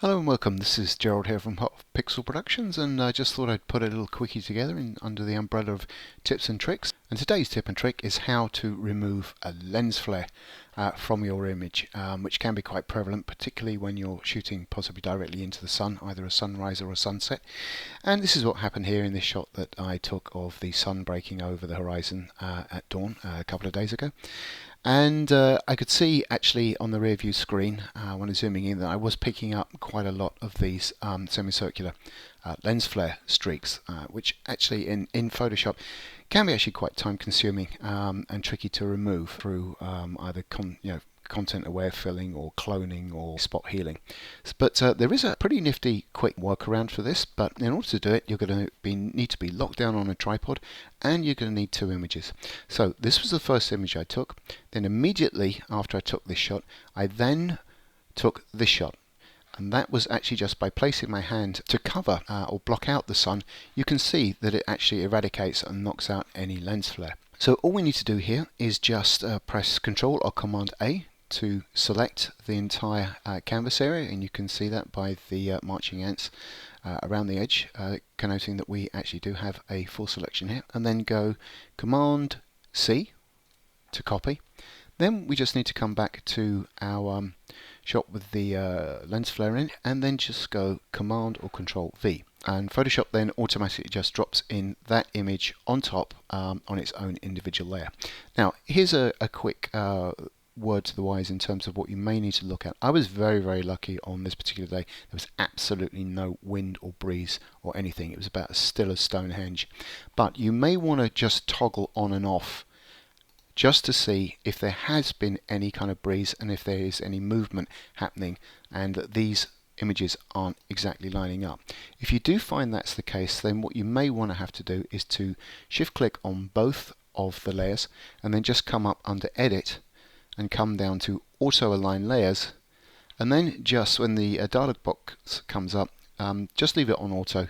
Hello and welcome, this is Gerald here from Hot Pixel Productions, and I just thought I'd put a little quickie together under the umbrella of tips and tricks. And today's tip and trick is how to remove a lens flare from your image, which can be quite prevalent, particularly when you're shooting possibly directly into the sun, either a sunrise or a sunset. And this is what happened here in this shot that I took of the sun breaking over the horizon at dawn a couple of days ago. And I could see actually on the rear view screen when I was zooming in that I was picking up quite a lot of these semicircular lens flare streaks, which actually in Photoshop can be actually quite time consuming and tricky to remove through either content aware filling or cloning or spot healing. But there is a pretty nifty quick workaround for this, but in order to do it you're going to need to be locked down on a tripod, and you're going to need two images. So this was the first image I took. Then immediately after I took this shot, I then took this shot. And that was actually just by placing my hand to cover or block out the sun, you can see that it actually eradicates and knocks out any lens flare. So all we need to do here is just press Ctrl or Command A to select the entire canvas area, and you can see that by the marching ants around the edge, connoting that we actually do have a full selection here. And then go Command C to copy. Then we just need to come back to our shot with the lens flare in, and then just go Command or Control V. And Photoshop then automatically just drops in that image on top on its own individual layer. Now here's a quick word to the wise in terms of what you may need to look at. I was very lucky on this particular day. There was absolutely no wind or breeze or anything. It was about as still as Stonehenge. But you may want to just toggle on and off just to see if there has been any kind of breeze and if there is any movement happening and that these images aren't exactly lining up. If you do find that's the case, then what you may want to have to do is to shift click on both of the layers and then just come up under Edit and come down to Auto Align Layers, and then just when the dialog box comes up, just leave it on auto,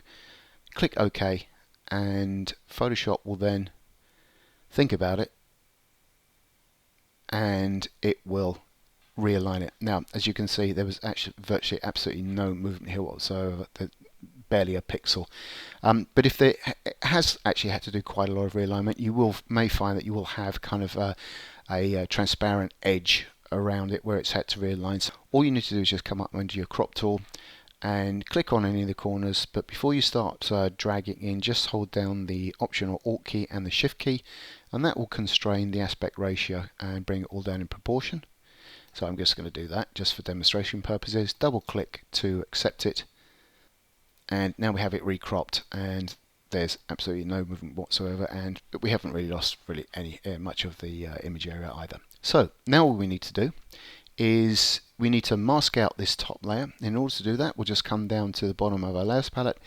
click OK, and Photoshop will then think about it and it will realign it. Now as you can see, there was actually virtually absolutely no movement here whatsoever, barely a pixel. But if it has actually had to do quite a lot of realignment, you may find that you will have kind of a transparent edge around it where it's had to realign. So all you need to do is just come up under your crop tool and click on any of the corners, but before you start dragging in, just hold down the Option or Alt key and the Shift key, and that will constrain the aspect ratio and bring it all down in proportion. So I'm just going to do that just for demonstration purposes. Double click to accept it, and now we have it recropped, and there's absolutely no movement whatsoever, and we haven't really lost any much of the image area either. So now all we need to do is we need to mask out this top layer. In order to do that, we'll just come down to the bottom of our layers palette,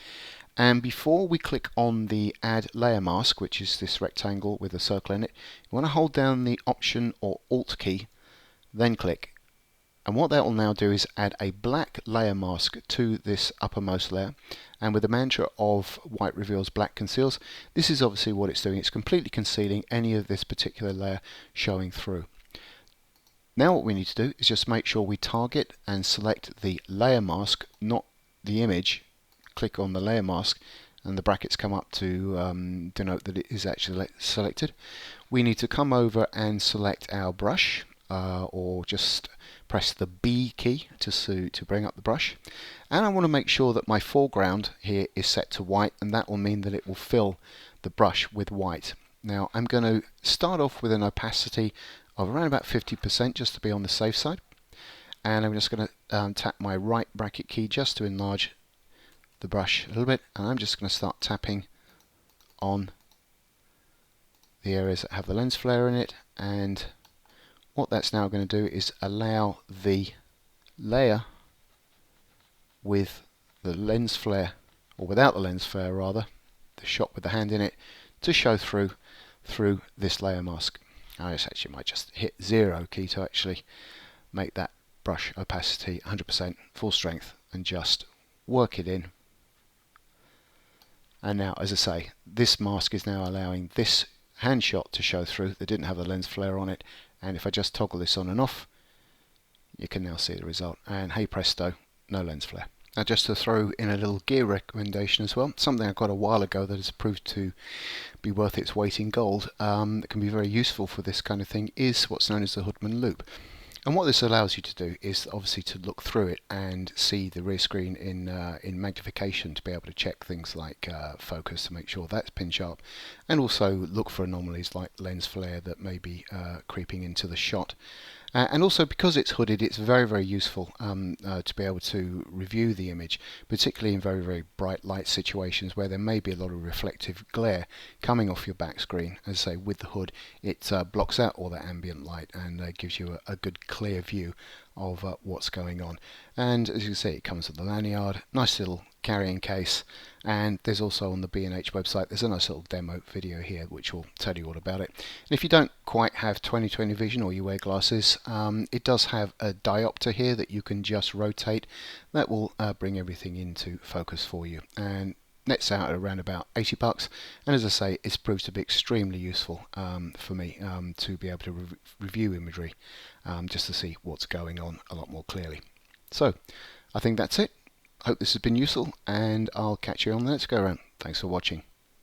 and before we click on the Add Layer Mask, which is this rectangle with a circle in it, you want to hold down the Option or Alt key, then click. And what that will now do is add a black layer mask to this uppermost layer, and with the mantra of white reveals, black conceals, this is obviously what it's doing. It's completely concealing any of this particular layer showing through. Now what we need to do is just make sure we target and select the layer mask, not the image. Click on the layer mask and the brackets come up to denote that it is actually selected. We need to come over and select our brush, or just press the B key to bring up the brush, and I want to make sure that my foreground here is set to white, and that will mean that it will fill the brush with white. Now I'm going to start off with an opacity of around about 50% just to be on the safe side, and I'm just going to tap my right bracket key just to enlarge the brush a little bit, and I'm just going to start tapping on the areas that have the lens flare in it. And what that's now going to do is allow the layer with the lens flare, or without the lens flare rather, the shot with the hand in it, to show through this layer mask. I actually might just hit 0 key to actually make that brush opacity 100% full strength and just work it in. And now, as I say, this mask is now allowing this hand shot to show through that didn't have the lens flare on it, and if I just toggle this on and off, you can now see the result, and hey presto, no lens flare. Just to throw in a little gear recommendation as well, something I got a while ago that has proved to be worth its weight in gold, that can be very useful for this kind of thing, is what's known as the Hoodman loop. And what this allows you to do is obviously to look through it and see the rear screen in magnification, to be able to check things like focus to make sure that's pin sharp, and also look for anomalies like lens flare that may be creeping into the shot. And also, because it's hooded, it's very, very useful to be able to review the image, particularly in very, very bright light situations where there may be a lot of reflective glare coming off your back screen. As I say, with the hood, it blocks out all that ambient light and gives you a good, clear view of what's going on. And as you can see, it comes with the lanyard, nice little carrying case, and there's also on the B&H website there's a nice little demo video here which will tell you all about it. And if you don't quite have 20/20 vision or you wear glasses, it does have a diopter here that you can just rotate. That will bring everything into focus for you, and nets out at around about $80. And as I say, it's proved to be extremely useful for me to be able to review imagery, just to see what's going on a lot more clearly. So I think that's it. Hope this has been useful, and I'll catch you on the next go around. Thanks for watching.